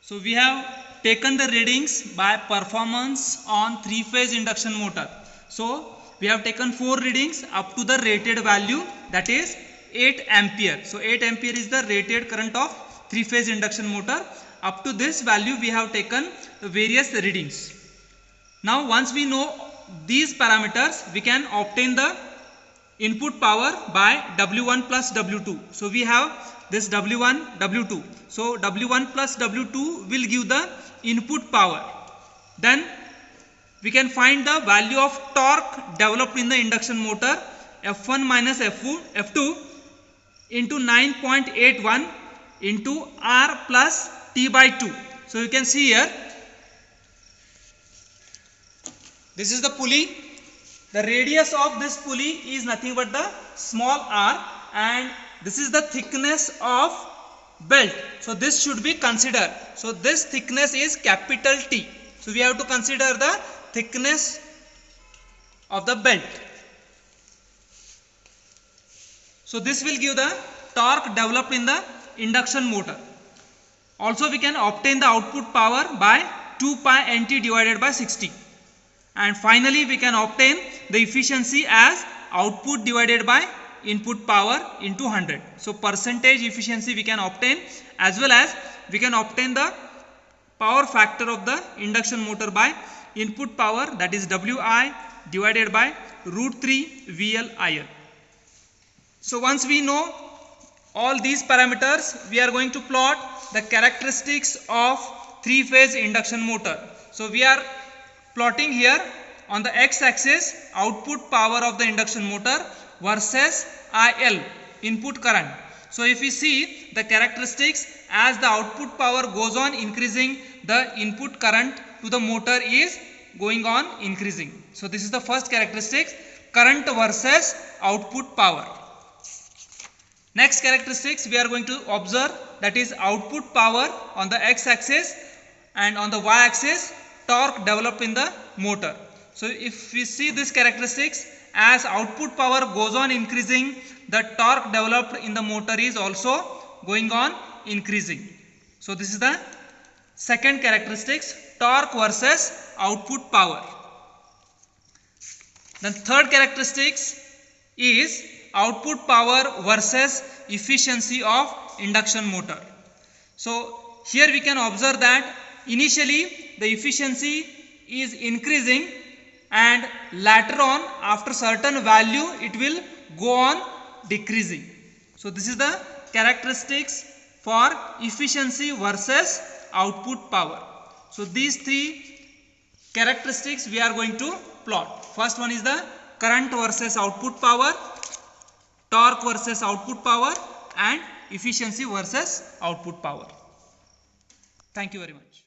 So we have taken the readings by performance on 3-phase induction motor. So we have taken 4 readings up to the rated value, that is 8 ampere. So 8 ampere is the rated current of 3-phase induction motor. Up to this value we have taken the various readings. Now once we know these parameters, we can obtain the input power by W1 plus W2. So we have this W1, W2. So W1 plus W2 will give the input power. Then we can find the value of torque developed in the induction motor, F1 minus F2 into 9.81 into R plus T by 2. So you can see here, this is the pulley. The radius of this pulley is nothing but the small r, and this is the thickness of belt. So this should be considered. So this thickness is capital T. So we have to consider the thickness of the belt. So this will give the torque developed in the induction motor. Also we can obtain the output power by 2 pi nt divided by 60. And finally we can obtain the efficiency as output divided by input power into 100. So percentage efficiency we can obtain, as well as we can obtain the power factor of the induction motor by input power, that is Wi divided by root 3 VLIL. So once we know all these parameters, we are going to plot the characteristics of 3-phase induction motor. So we are plotting here on the x-axis output power of the induction motor versus IL, input current. So if we see the characteristics, as the output power goes on increasing, the input current to the motor is going on increasing. So this is the first characteristic, current versus output power. Next characteristics we are going to observe, that is output power on the x-axis, and on the y-axis torque developed in the motor. So if we see these characteristics, as output power goes on increasing, the torque developed in the motor is also going on increasing. So this is the second characteristics, torque versus output power. The third characteristics is output power versus efficiency of induction motor. So here we can observe that initially the efficiency is increasing, and later on after certain value it will go on decreasing. So this is the characteristics for efficiency versus output power. So these 3 characteristics we are going to plot. First one is the current versus output power, torque versus output power, and efficiency versus output power. Thank you very much.